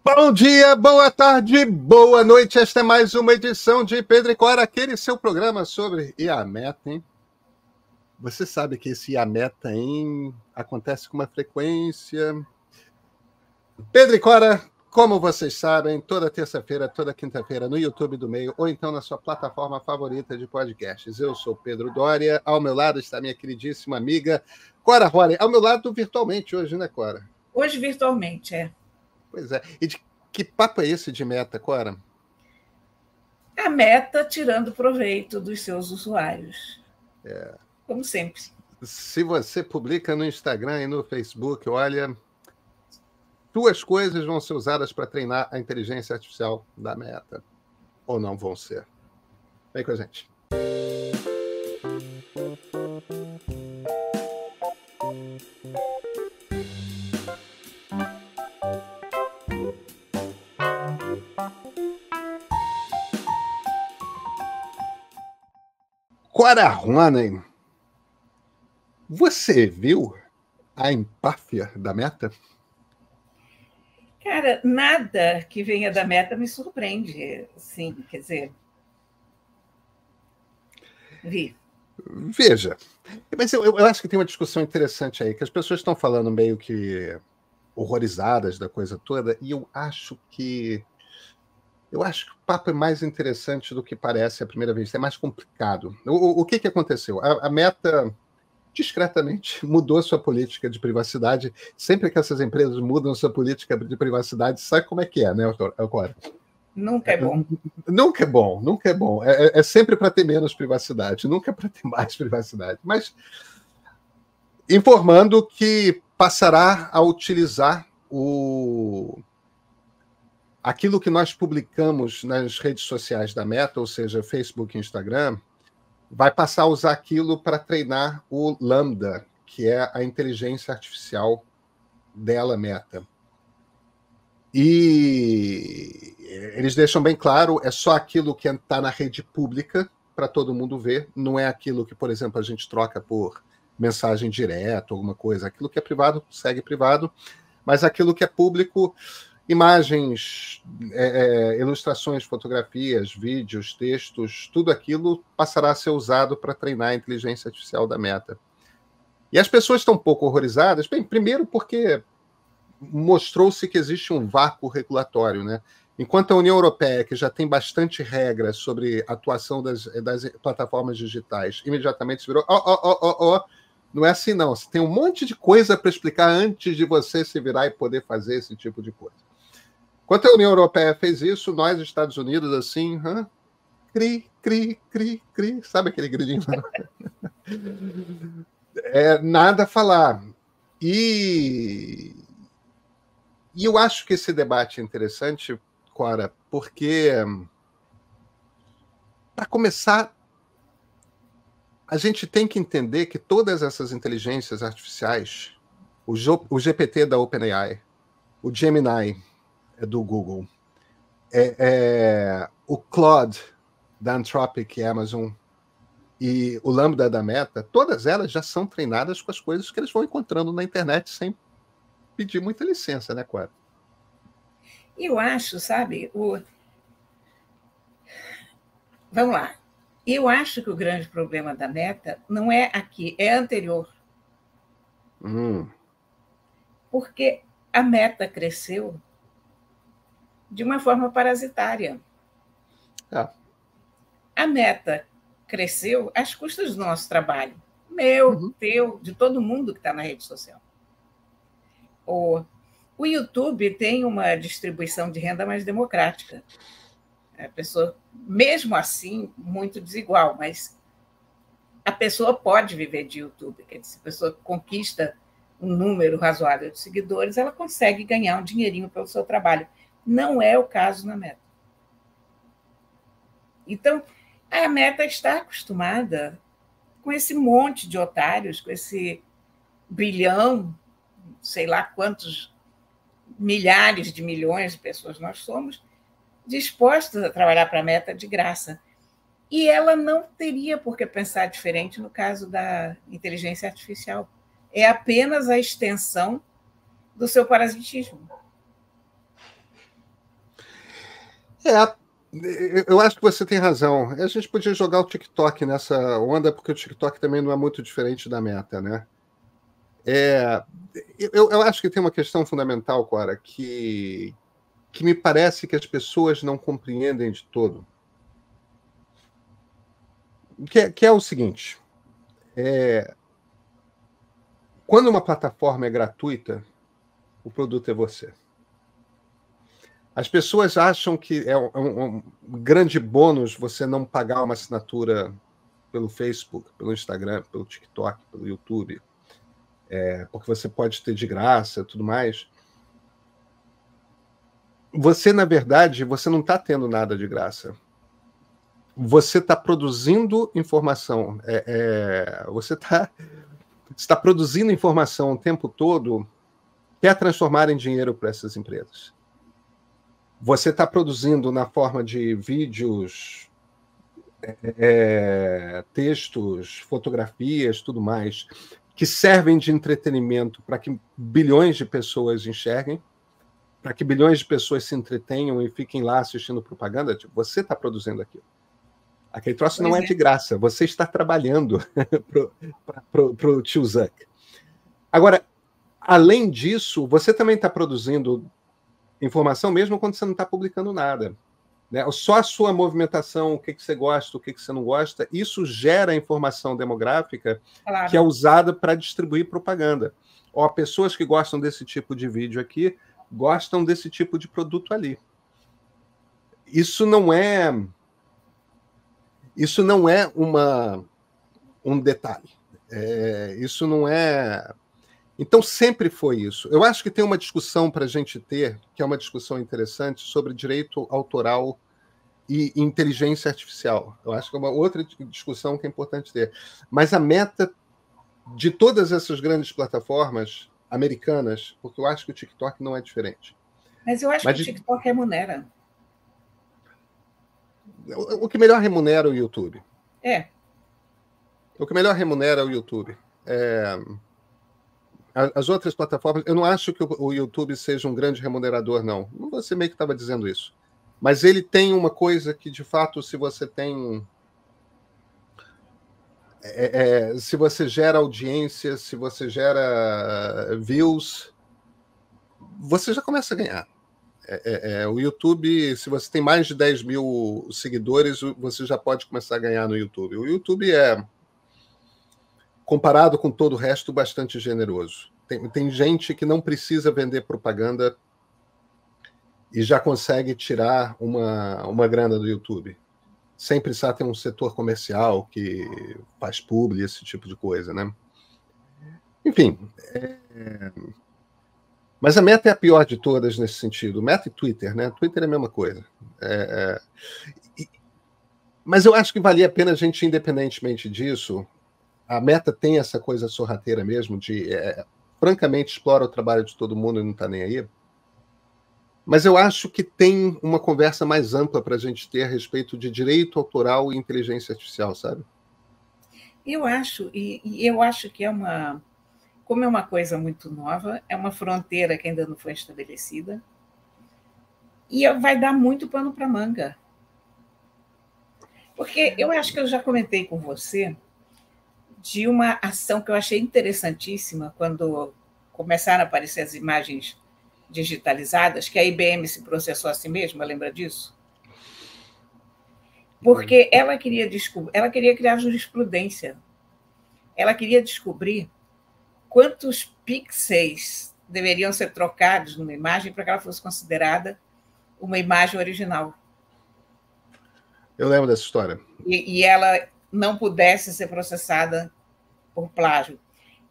Bom dia, boa tarde, boa noite. Esta é mais uma edição de Pedro e Cora, aquele seu programa sobre IAMETA, hein? Você sabe que esse IAMETA, hein, acontece com uma frequência. Pedro e Cora, como vocês sabem, toda terça-feira, toda quinta-feira no YouTube do Meio, ou então na sua plataforma favorita de podcasts. Eu sou Pedro Doria, ao meu lado está minha queridíssima amiga Cora Rory, ao meu lado virtualmente hoje, né, Cora? Hoje virtualmente, é. Pois é. E de que papo é esse de meta, Cora? A Meta tirando proveito dos seus usuários. É. Como sempre. Se você publica no Instagram e no Facebook, olha, duas coisas vão ser usadas para treinar a inteligência artificial da Meta. Ou não vão ser. Vem com a gente. Cora Ronen, você viu a empáfia da Meta? Cara, nada que venha da Meta me surpreende. Sim, quer dizer, vi. Veja, mas eu acho que tem uma discussão interessante aí, que as pessoas estão falando meio que horrorizadas da coisa toda, e eu acho que o papo é mais interessante do que parece à primeira vista, é mais complicado. O que aconteceu? A Meta discretamente mudou sua política de privacidade. Sempre que essas empresas mudam sua política de privacidade, sabe como é que é, né, agora? Nunca é bom. Nunca é bom, nunca é bom. É sempre para ter menos privacidade, nunca é para ter mais privacidade. Mas informando que passará a utilizar aquilo que nós publicamos nas redes sociais da Meta, ou seja, Facebook e Instagram, vai passar a usar aquilo para treinar o Lambda, que é a inteligência artificial dela, Meta. E eles deixam bem claro, é só aquilo que está na rede pública para todo mundo ver, não é aquilo que, por exemplo, a gente troca por mensagem direta, alguma coisa. Aquilo que é privado, segue privado, mas aquilo que é público, imagens, ilustrações, fotografias, vídeos, textos, tudo aquilo passará a ser usado para treinar a inteligência artificial da Meta. E as pessoas estão um pouco horrorizadas, bem, primeiro porque mostrou-se que existe um vácuo regulatório, né? Enquanto a União Europeia, que já tem bastante regras sobre a atuação das plataformas digitais, imediatamente se virou, não é assim não, você tem um monte de coisa para explicar antes de você se virar e poder fazer esse tipo de coisa. Enquanto a União Europeia fez isso, nós, Estados Unidos, assim, cri, cri, cri, cri, sabe aquele gritinho? Nada a falar. E eu acho que esse debate é interessante, Cora, porque, para começar, a gente tem que entender que todas essas inteligências artificiais, o GPT da OpenAI, o Gemini do Google, o Claude da Anthropic, Amazon, e o Lambda da Meta, todas elas já são treinadas com as coisas que eles vão encontrando na internet sem pedir muita licença, né, Cora? Eu acho, sabe, vamos lá. Eu acho que o grande problema da Meta não é aqui, é anterior. Porque a Meta cresceu de uma forma parasitária. A Meta cresceu às custas do nosso trabalho. Meu, teu, de todo mundo que está na rede social. O YouTube tem uma distribuição de renda mais democrática. A pessoa, mesmo assim, muito desigual, mas a pessoa pode viver de YouTube. Quer dizer, se a pessoa conquista um número razoável de seguidores, ela consegue ganhar um dinheirinho pelo seu trabalho. Não é o caso na Meta. Então, a Meta está acostumada com esse monte de otários, com esse bilhão, sei lá quantos milhares de milhões de pessoas nós somos, dispostas a trabalhar para a Meta de graça. E ela não teria por que pensar diferente no caso da inteligência artificial. É apenas a extensão do seu parasitismo. É, eu acho que você tem razão. A gente podia jogar o TikTok nessa onda, porque o TikTok também não é muito diferente da Meta, né? É, eu acho que tem uma questão fundamental, Cora, que me parece que as pessoas não compreendem de todo. Que é o seguinte: quando uma plataforma é gratuita, o produto é você. As pessoas acham que é um grande bônus você não pagar uma assinatura pelo Facebook, pelo Instagram, pelo TikTok, pelo YouTube, porque você pode ter de graça e tudo mais. Você, na verdade, você não está tendo nada de graça. Você está produzindo informação. Você está produzindo informação o tempo todo, quer transformar em dinheiro para essas empresas. Você está produzindo na forma de vídeos, textos, fotografias, tudo mais, que servem de entretenimento para que bilhões de pessoas enxerguem, para que bilhões de pessoas se entretenham e fiquem lá assistindo propaganda. Tipo, você está produzindo aquilo. Aquele troço não é de graça, você está trabalhando para o tio Zuck. Agora, além disso, você também está produzindo informação mesmo quando você não está publicando nada. Né? Só a sua movimentação, o que você gosta, o que você não gosta, isso gera informação demográfica que é usada para distribuir propaganda. Ó, pessoas que gostam desse tipo de vídeo aqui gostam desse tipo de produto ali. Isso não é um detalhe. Isso não é... Então, sempre foi isso. Eu acho que tem uma discussão para a gente ter, que é uma discussão interessante, sobre direito autoral e inteligência artificial. Eu acho que é uma outra discussão que é importante ter. Mas a meta de todas essas grandes plataformas americanas, porque eu acho que o TikTok não é diferente. Mas eu acho que o TikTok remunera. O que melhor remunera é o YouTube. O que melhor remunera é o YouTube. As outras plataformas, eu não acho que o YouTube seja um grande remunerador, não. Você meio que estava dizendo isso. Mas ele tem uma coisa que, de fato, se você tem... se você gera audiência, se você gera views, você já começa a ganhar. O YouTube, se você tem mais de 10 mil seguidores, você já pode começar a ganhar no YouTube. O YouTube é, comparado com todo o resto, bastante generoso. Tem gente que não precisa vender propaganda e já consegue tirar uma grana do YouTube. Sem precisar ter um setor comercial que faz publi, esse tipo de coisa, né? Enfim. Mas a Meta é a pior de todas nesse sentido. Meta e Twitter, né? Twitter é a mesma coisa. Mas eu acho que valia a pena a gente, independentemente disso, a Meta tem essa coisa sorrateira mesmo, de francamente explora o trabalho de todo mundo e não está nem aí. Mas eu acho que tem uma conversa mais ampla para a gente ter a respeito de direito autoral e inteligência artificial, sabe? Eu acho, e eu acho que como é uma coisa muito nova, é uma fronteira que ainda não foi estabelecida, e vai dar muito pano para manga. Porque eu acho que eu já comentei com você de uma ação que eu achei interessantíssima quando começaram a aparecer as imagens digitalizadas, que a IBM se processou a si mesma, lembra disso? Porque ela queria criar jurisprudência. Ela queria descobrir quantos pixels deveriam ser trocados numa imagem para que ela fosse considerada uma imagem original. Eu lembro dessa história. E ela não pudesse ser processada por plágio.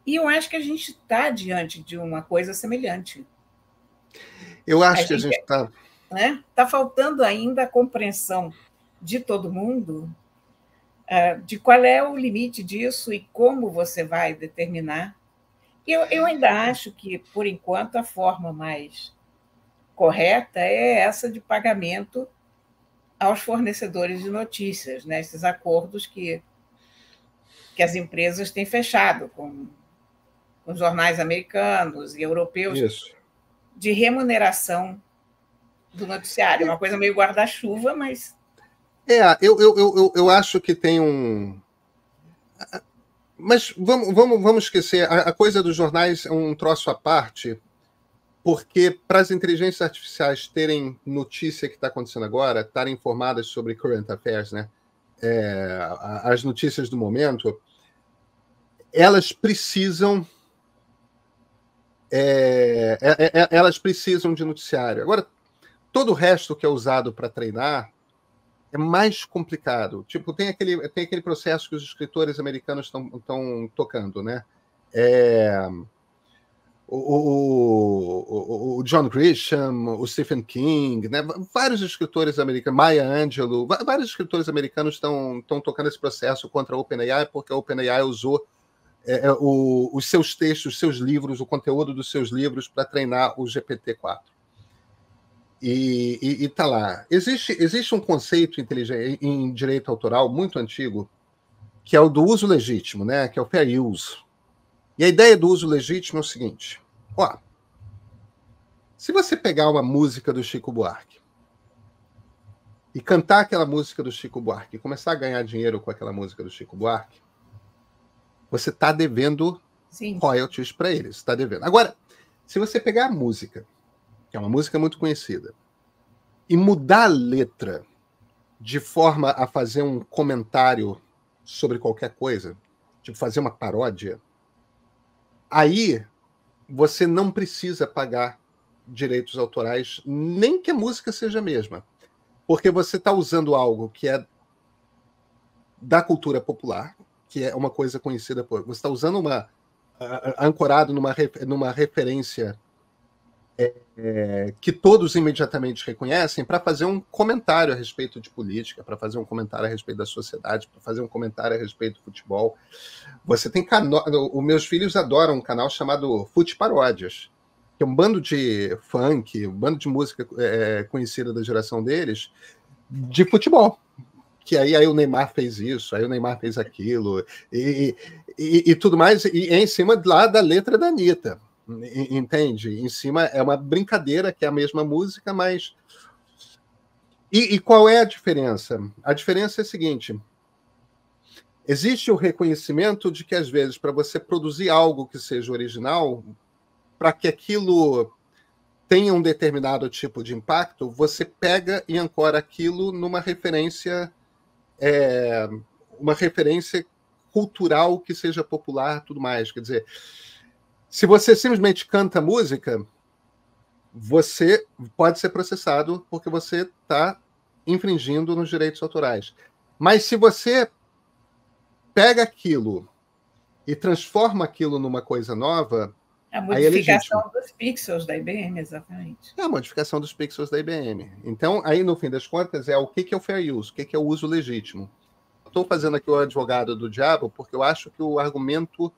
E eu acho que a gente está diante de uma coisa semelhante. Eu acho que a gente está... Está faltando ainda a compreensão de todo mundo de qual é o limite disso e como você vai determinar. Eu ainda acho que, por enquanto, a forma mais correta é essa de pagamento aos fornecedores de notícias, né? Esses acordos que as empresas têm fechado com jornais americanos e europeus. Isso. De remuneração do noticiário. É uma coisa meio guarda-chuva, mas... Eu acho que tem um... Mas vamos esquecer, a coisa dos jornais é um troço à parte, porque para as inteligências artificiais terem notícia que está acontecendo agora, estarem informadas sobre current affairs, né? As notícias do momento, elas precisam de noticiário. Agora, todo o resto que é usado para treinar é mais complicado. Tipo, tem aquele processo que os escritores americanos estão tocando, né? O John Grisham, o Stephen King, né? Vários escritores americanos, Maya Angelou, vários escritores americanos estão tocando esse processo contra a OpenAI, porque a OpenAI usou os seus textos, os seus livros, o conteúdo dos seus livros para treinar o GPT-4. E tá lá. Existe um conceito em direito autoral muito antigo, que é o do uso legítimo, né? Que é o fair use. E a ideia do uso legítimo é o seguinte: se você pegar uma música do Chico Buarque e cantar aquela música do Chico Buarque e começar a ganhar dinheiro com aquela música do Chico Buarque, você está devendo royalties para eles. Está devendo. Agora, se você pegar a música, que é uma música muito conhecida, e mudar a letra de forma a fazer um comentário sobre qualquer coisa, tipo fazer uma paródia, aí você não precisa pagar direitos autorais, nem que a música seja a mesma, porque você está usando algo que é da cultura popular, que é uma coisa conhecida por... Você está usando ancorado numa referência que todos imediatamente reconhecem, para fazer um comentário a respeito de política, para fazer um comentário a respeito da sociedade, para fazer um comentário a respeito do futebol. Você tem os meus filhos adoram um canal chamado Fute Paródias, que é um bando de funk, um bando de música conhecida da geração deles, de futebol. Que aí o Neymar fez isso, aí o Neymar fez aquilo, e tudo mais, e é em cima lá da letra da Anitta. Entende? Em cima é uma brincadeira, que é a mesma música, mas... E qual é a diferença? A diferença é a seguinte: existe o reconhecimento de que, às vezes, para você produzir algo que seja original, para que aquilo tenha um determinado tipo de impacto, você pega e ancora aquilo numa referência, uma referência cultural que seja popular, tudo mais. Quer dizer, se você simplesmente canta música, você pode ser processado porque você está infringindo nos direitos autorais. Mas se você pega aquilo e transforma aquilo numa coisa nova, a modificação dos pixels da IBM, exatamente. É a modificação dos pixels da IBM. Então, aí, no fim das contas, o que é o fair use, o que é o uso legítimo. Estou fazendo aqui o advogado do diabo porque eu acho que o argumento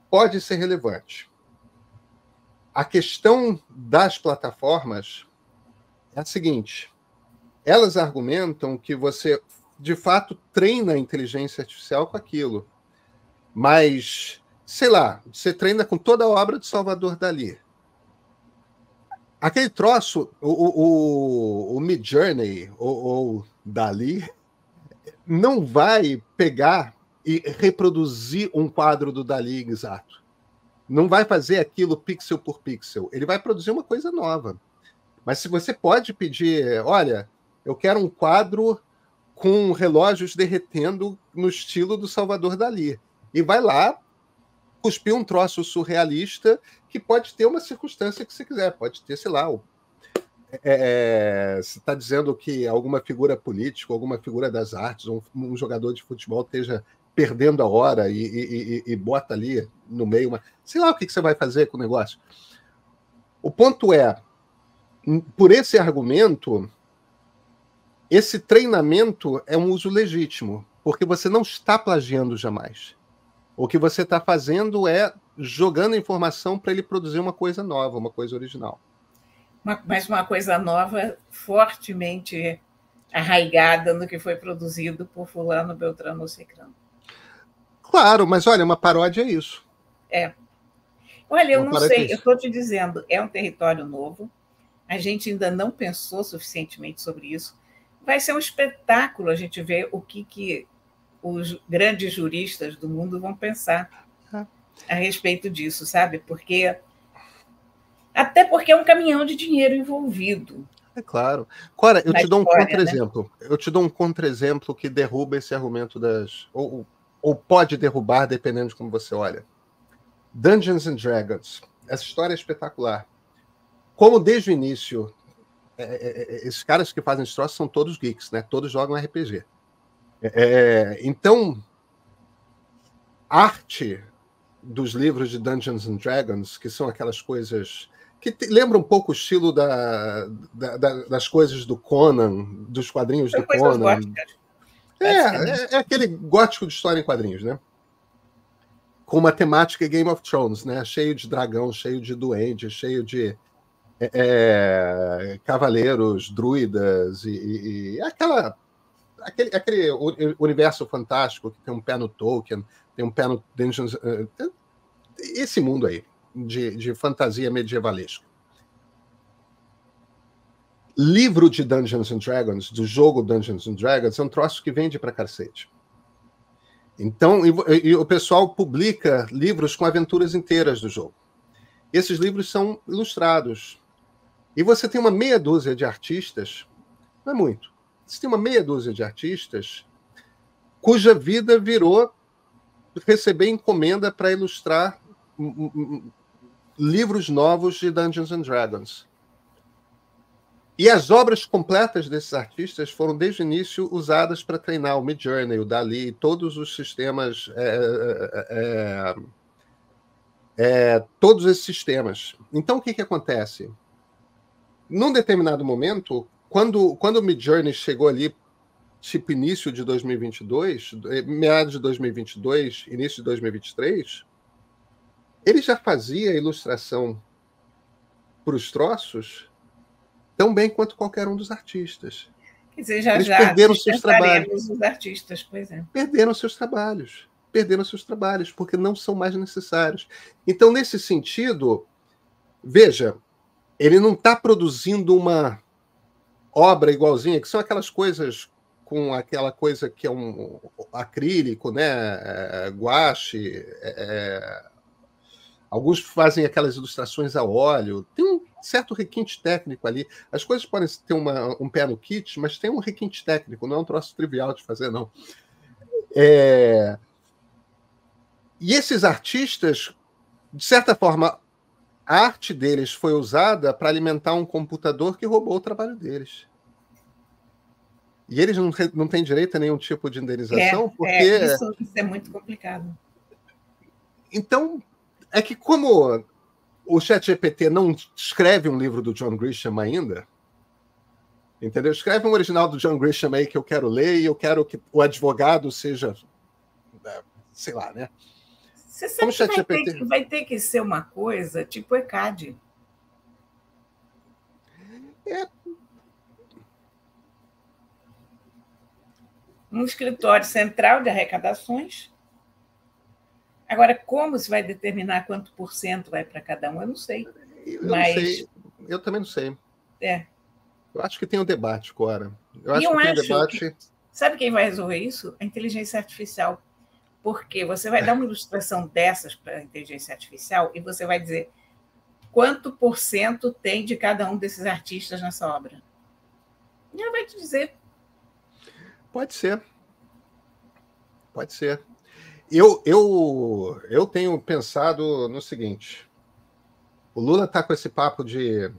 pode ser relevante. A questão das plataformas é a seguinte: elas argumentam que você, de fato, treina a inteligência artificial com aquilo. Mas, sei lá, você treina com toda a obra de Salvador Dalí. Aquele troço, o Midjourney ou Dalí, não vai pegar e reproduzir um quadro do Dalí exato. Não vai fazer aquilo pixel por pixel. Ele vai produzir uma coisa nova. Mas se você pode pedir, olha, eu quero um quadro com relógios derretendo no estilo do Salvador Dalí. E vai lá cuspir um troço surrealista que pode ter uma circunstância que você quiser. Pode ter, sei lá, você está dizendo que alguma figura política, alguma figura das artes, um jogador de futebol esteja perdendo a hora e bota ali no meio sei lá o que você vai fazer com o negócio. O ponto é, por esse argumento, esse treinamento é um uso legítimo, porque você não está plagiando jamais. O que você está fazendo é jogando informação para ele produzir uma coisa nova, uma coisa original. Mas uma coisa nova fortemente arraigada no que foi produzido por fulano, beltrano ou cicrano. Claro, mas olha, uma paródia é isso. Olha, eu não sei, eu estou te dizendo, é um território novo. a gente ainda não pensou suficientemente sobre isso. Vai ser um espetáculo a gente ver o que os grandes juristas do mundo vão pensar a respeito disso, sabe? Até porque é um caminhão de dinheiro envolvido. É claro. Cora, eu te dou um contra-exemplo. Né? Eu te dou um contra-exemplo que derruba esse argumento ou pode derrubar, dependendo de como você olha. Dungeons and Dragons. Essa história é espetacular. Como desde o início, esses caras que fazem esse troço são todos geeks, né? Todos jogam RPG. Então, arte dos livros de Dungeons and Dragons, que são aquelas coisas que lembram um pouco o estilo das coisas do Conan, dos quadrinhos do Conan. É aquele gótico de história em quadrinhos, né? Com uma temática Game of Thrones, né? Cheio de dragão, cheio de duende, cheio de cavaleiros, druidas e aquele universo fantástico que tem um pé no Tolkien, tem um pé no Dungeons, esse mundo aí de fantasia medievalesca. Livro de Dungeons and Dragons, do jogo Dungeons and Dragons, é um troço que vende pra cacete. Então, e o pessoal publica livros com aventuras inteiras do jogo. Esses livros são ilustrados. E você tem uma meia dúzia de artistas, não é muito, você tem uma meia dúzia de artistas cuja vida virou receber encomenda para ilustrar livros novos de Dungeons and Dragons. E as obras completas desses artistas foram, desde o início, usadas para treinar o Midjourney, o Dali, todos os sistemas, todos esses sistemas. Então, o que acontece? Num determinado momento, quando o Midjourney chegou ali, tipo início de 2022, meados de 2022, início de 2023, ele já fazia ilustração para os troços tão bem quanto qualquer um dos artistas. Quer dizer, já perderam seus trabalhos. Os artistas, pois é. Perderam seus trabalhos, porque não são mais necessários. Então, nesse sentido, veja, ele não está produzindo uma obra igualzinha, que são aquelas coisas com aquela coisa que é um acrílico, né? Guache, alguns fazem aquelas ilustrações a óleo. Tem um certo requinte técnico ali. As coisas podem ter um pé no kit, mas tem um requinte técnico, não é um troço trivial de fazer, não. E esses artistas, de certa forma, a arte deles foi usada para alimentar um computador que roubou o trabalho deles. E eles não têm direito a nenhum tipo de indenização, porque... Isso é muito complicado. Então, é que como o ChatGPT não escreve um livro do John Grisham ainda, entendeu? Escreve um original do John Grisham aí que eu quero ler e eu quero que o advogado seja, sei lá, né? Você sabe que vai ter que ser uma coisa tipo ECAD. Um escritório central de arrecadações. Agora, como se vai determinar quanto por cento vai para cada um, eu não sei. Não sei. Eu também não sei. Eu acho que tem um debate, Cora. Sabe quem vai resolver isso? A inteligência artificial. Porque você vai dar uma ilustração dessas para a inteligência artificial e você vai dizer quanto por cento tem de cada um desses artistas nessa obra. E ela vai te dizer. Pode ser. Eu tenho pensado no seguinte. O Lula está com esse papo de...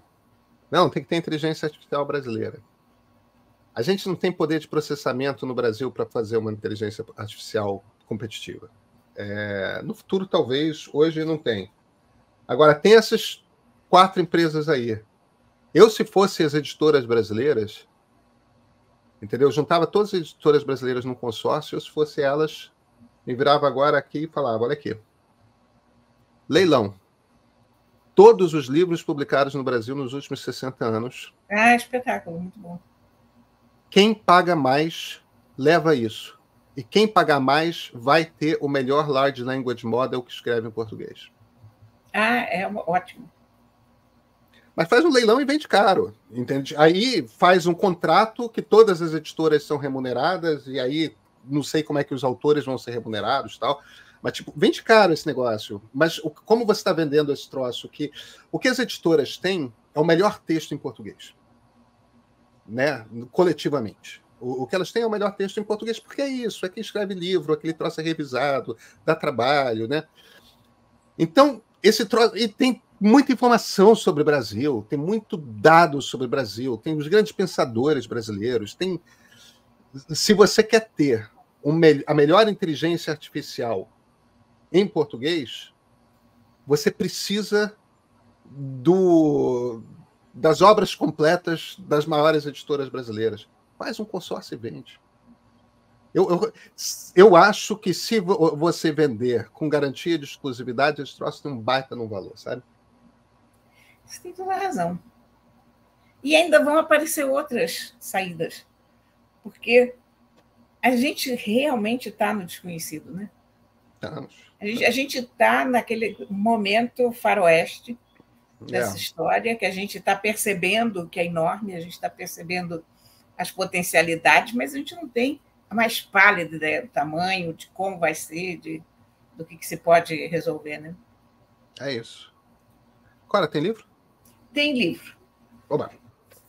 Não, tem que ter inteligência artificial brasileira. A gente não tem poder de processamento no Brasil para fazer uma inteligência artificial competitiva. No futuro, talvez, hoje não tem. Agora, tem essas 4 empresas aí. Eu, se fosse as editoras brasileiras, entendeu? Eu juntava todas as editoras brasileiras num consórcio, se fosse elas, me virava agora aqui e falava, olha aqui, leilão. Todos os livros publicados no Brasil nos últimos 60 anos. Espetáculo, muito bom. Quem paga mais leva isso. E quem pagar mais vai ter o melhor Large Language Model que escreve em português. Ótimo. Mas faz um leilão e vende caro, entende? Aí faz um contrato que todas as editoras são remuneradas, e aí não sei como é que os autores vão ser remunerados e tal. Mas, tipo, vende caro esse negócio. Mas como você está vendendo esse troço? O que as editoras têm é o melhor texto em português, né? Coletivamente. O que elas têm é o melhor texto em português, porque é isso, é quem escreve livro, aquele troço é revisado, dá trabalho, né? Então, esse troço. E tem muita informação sobre o Brasil, tem muito dado sobre o Brasil, tem os grandes pensadores brasileiros, tem. Se você quer ter a melhor inteligência artificial em português, você precisa das obras completas das maiores editoras brasileiras. Faz um consórcio e vende. Eu acho que se você vender com garantia de exclusividade, esse troço tem um baita no valor, sabe? Você tem toda a razão. E ainda vão aparecer outras saídas, porque a gente realmente está no desconhecido, né? A gente está naquele momento faroeste dessa história, que a gente está percebendo que é enorme, a gente está percebendo as potencialidades, mas a gente não tem a mais pálida ideia do tamanho, de como vai ser, do que se pode resolver, né? É isso. Cora, tem livro? Tem livro. Oba.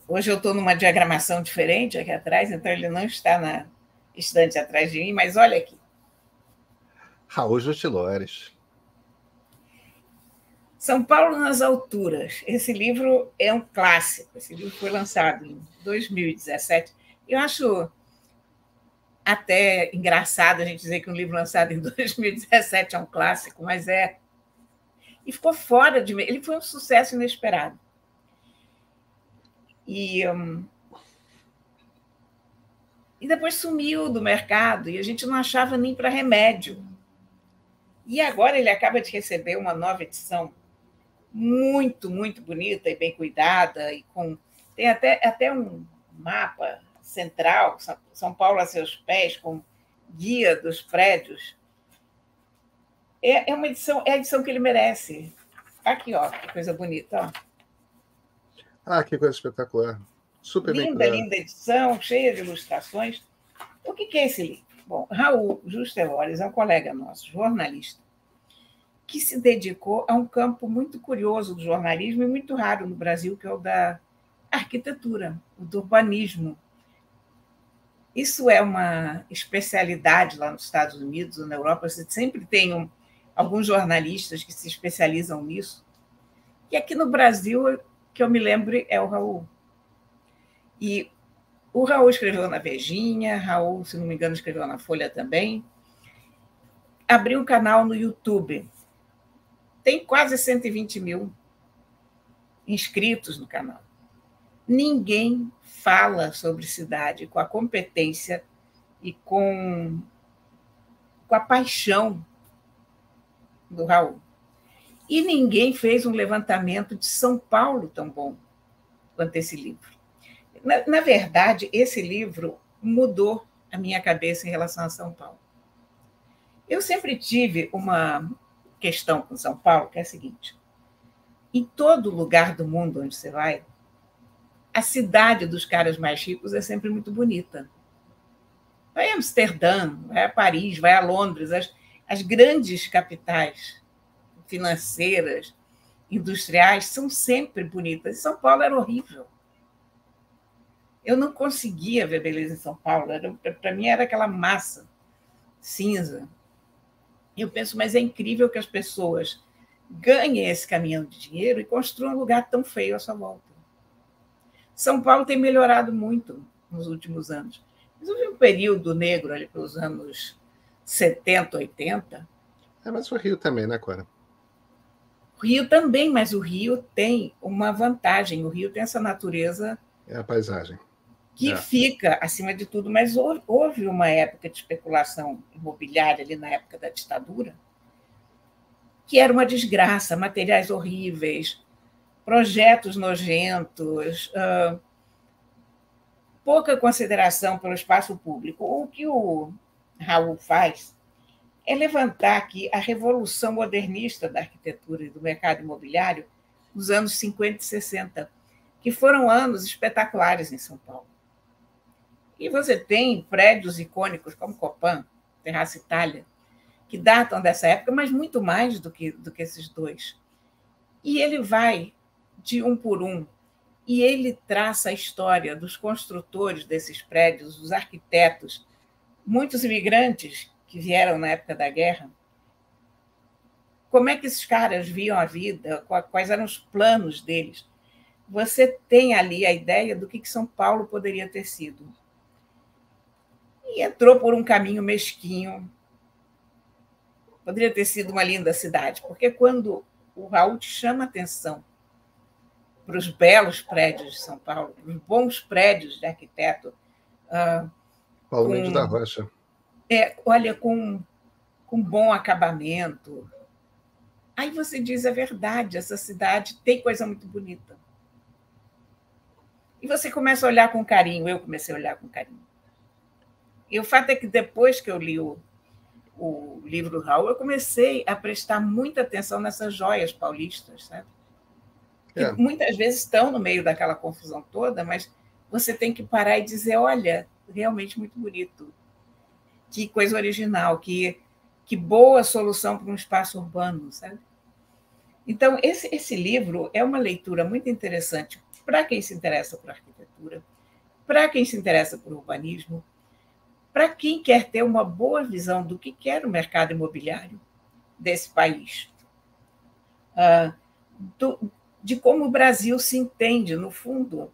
Hoje eu estou numa diagramação diferente aqui atrás, então ele não está na estante atrás de mim, mas olha aqui. Raul Justilores. São Paulo nas Alturas. Esse livro é um clássico. Esse livro foi lançado em 2017. Eu acho até engraçado a gente dizer que um livro lançado em 2017 é um clássico, mas é. E ficou fora de. Ele foi um sucesso inesperado. E depois sumiu do mercado e a gente não achava nem para remédio. E agora ele acaba de receber uma nova edição muito, muito bonita e bem cuidada, e tem até um mapa central, São Paulo a seus pés, com guia dos prédios. É uma edição, é a edição que ele merece. Aqui, ó, que coisa bonita. Ó. Ah, que coisa espetacular. Super linda, bem linda edição, cheia de ilustrações. O que é esse livro? Bom, Raul Justelores é um colega nosso, jornalista, que se dedicou a um campo muito curioso do jornalismo e muito raro no Brasil, que é o da arquitetura, o do urbanismo. Isso é uma especialidade lá nos Estados Unidos ou na Europa. Você sempre tem alguns jornalistas que se especializam nisso. E aqui no Brasil, que eu me lembre, é o Raul. E o Raul escreveu na Vejinha, Raul, se não me engano, escreveu na Folha também. Abriu um canal no YouTube. Tem quase 120 mil inscritos no canal. Ninguém fala sobre cidade com a competência e com a paixão do Raul. E ninguém fez um levantamento de São Paulo tão bom quanto esse livro. Na verdade, esse livro mudou a minha cabeça em relação a São Paulo. Eu sempre tive uma questão com São Paulo, que é a seguinte: em todo lugar do mundo onde você vai, a cidade dos caras mais ricos é sempre muito bonita. Vai a Amsterdã, vai a Paris, vai a Londres, as grandes capitais financeiras, industriais, são sempre bonitas. E São Paulo era horrível. Eu não conseguia ver beleza em São Paulo. Para mim, era aquela massa cinza. Eu penso, mas é incrível que as pessoas ganhem esse caminhão de dinheiro e construam um lugar tão feio à sua volta. São Paulo tem melhorado muito nos últimos anos. Mas houve um período negro ali pelos anos 70, 80. Mas o Rio também, né, Cora? O Rio também, mas o Rio tem uma vantagem. O Rio tem essa natureza... É a paisagem. Que fica acima de tudo. Mas houve uma época de especulação imobiliária ali na época da ditadura, que era uma desgraça, materiais horríveis, projetos nojentos, pouca consideração pelo espaço público. O que o Raul faz é levantar aqui a revolução modernista da arquitetura e do mercado imobiliário dos anos 50 e 60, que foram anos espetaculares em São Paulo. E você tem prédios icônicos como Copan, Terraça Itália, que datam dessa época, mas muito mais do que esses dois. E ele vai de um por um, e ele traça a história dos construtores desses prédios, dos arquitetos, muitos imigrantes que vieram na época da guerra. Como é que esses caras viam a vida, quais eram os planos deles. Você tem ali a ideia do que São Paulo poderia ter sido. E entrou por um caminho mesquinho. Poderia ter sido uma linda cidade, porque quando o Raul te chama a atenção para os belos prédios de São Paulo, para os bons prédios de arquiteto. Paulo Mendes da Rocha. Olha, com bom acabamento. Aí você diz, é verdade, essa cidade tem coisa muito bonita. E você começa a olhar com carinho, eu comecei a olhar com carinho. E o fato é que depois que eu li o livro do Raul, eu comecei a prestar muita atenção nessas joias paulistas, sabe? Que muitas vezes estão no meio daquela confusão toda, mas você tem que parar e dizer, olha, realmente muito bonito. Que coisa original, que boa solução para um espaço urbano, sabe? Então, esse livro é uma leitura muito interessante para quem se interessa por arquitetura, para quem se interessa por urbanismo, para quem quer ter uma boa visão do que quer o mercado imobiliário desse país, de como o Brasil se entende, no fundo.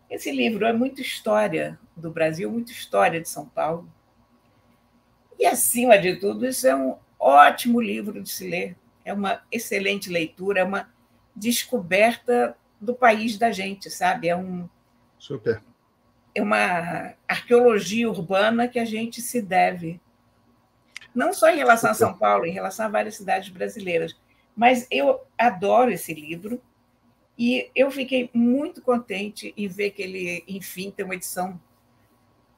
Esse livro é muita história do Brasil, muita história de São Paulo. E, acima de tudo, isso é um ótimo livro de se ler. É uma excelente leitura, é uma descoberta do país da gente, sabe? Super. É uma arqueologia urbana que a gente se deve. Não só em relação a São Paulo, em relação a várias cidades brasileiras. Mas eu adoro esse livro e eu fiquei muito contente em ver que ele, enfim, tem uma edição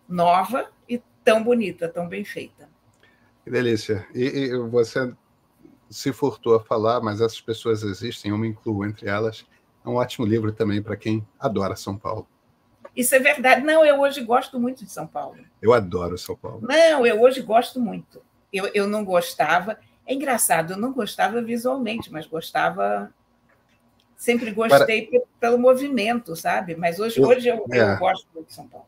nova e tão bonita, tão bem feita. Que delícia. E você se furtou a falar, mas essas pessoas existem, eu me incluo entre elas. É um ótimo livro também para quem adora São Paulo. Isso é verdade. Não, eu hoje gosto muito de São Paulo. Eu adoro São Paulo. Não, eu hoje gosto muito. Eu não gostava. É engraçado, eu não gostava visualmente, mas gostava. Sempre gostei pelo movimento, sabe? Mas hoje eu gosto muito de São Paulo.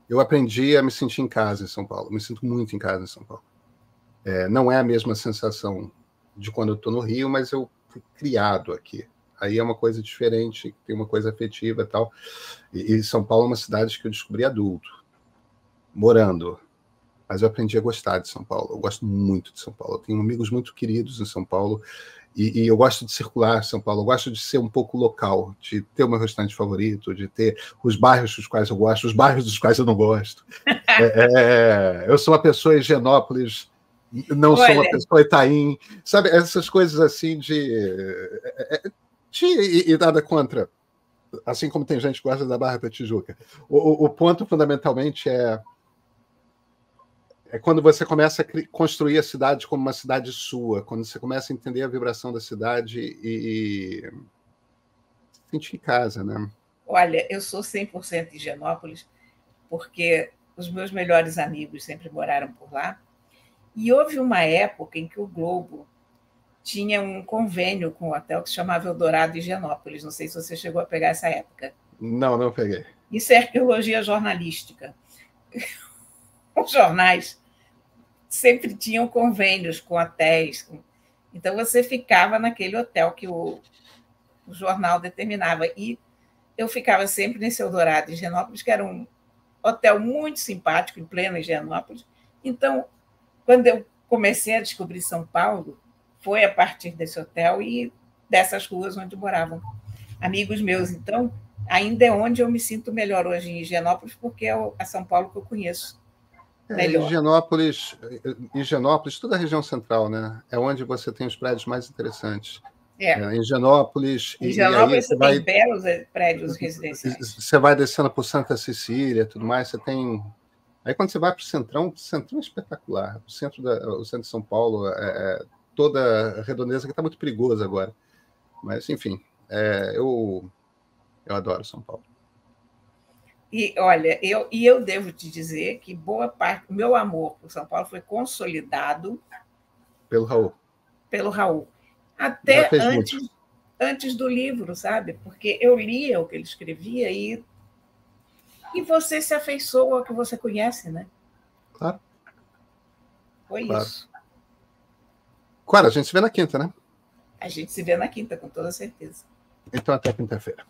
Eu aprendi a me sentir em casa em São Paulo. Me sinto muito em casa em São Paulo. Não é a mesma sensação de quando eu estou no Rio, mas eu fui criado aqui. Aí é uma coisa diferente, tem uma coisa afetiva e tal. E São Paulo é uma cidade que eu descobri adulto, morando. Mas eu aprendi a gostar de São Paulo. Eu gosto muito de São Paulo. Eu tenho amigos muito queridos em São Paulo. E eu gosto de circular em São Paulo. Eu gosto de ser um pouco local, de ter o meu restaurante favorito, de ter os bairros dos quais eu gosto, os bairros dos quais eu não gosto. Eu sou uma pessoa em Higienópolis, não sou uma pessoa em Itaim. Sabe, essas coisas assim e nada contra. Assim como tem gente que gosta da Barra da Tijuca. O ponto, fundamentalmente, é quando você começa a construir a cidade como uma cidade sua, quando você começa a entender a vibração da cidade e sentir em casa, né? Olha, eu sou 100% de Higienópolis, porque os meus melhores amigos sempre moraram por lá. E houve uma época em que o Globo tinha um convênio com o hotel que se chamava Eldorado Higienópolis. Não sei se você chegou a pegar essa época. Não peguei. Isso é arqueologia jornalística. Os jornais sempre tinham convênios com hotéis. Então, você ficava naquele hotel que o jornal determinava. E eu ficava sempre nesse Eldorado Higienópolis, que era um hotel muito simpático, em plena Higienópolis. Então, quando eu comecei a descobrir São Paulo, foi a partir desse hotel e dessas ruas onde moravam amigos meus. Então, ainda é onde eu me sinto melhor hoje em Higienópolis, porque é a São Paulo que eu conheço melhor. Higienópolis, toda a região central, né? É onde você tem os prédios mais interessantes. Em Higienópolis... Higienópolis você tem belos prédios residenciais. Você vai descendo por Santa Cecília, tudo mais, você tem... Aí quando você vai para o Centrão é espetacular. O centro de São Paulo, toda a redondeza que está muito perigoso agora. Mas, enfim, Eu adoro São Paulo. E, olha, eu devo te dizer que boa parte do meu amor por São Paulo foi consolidado Pelo Raul. pelo Raul. Já Até fez muito. antes do livro, sabe? Porque eu lia o que ele escrevia e você se afeiçoa ao que você conhece, né? Claro. Foi Claro. isso. Claro, a gente se vê na quinta, né? A gente se vê na quinta, com toda certeza. Então, até quinta-feira.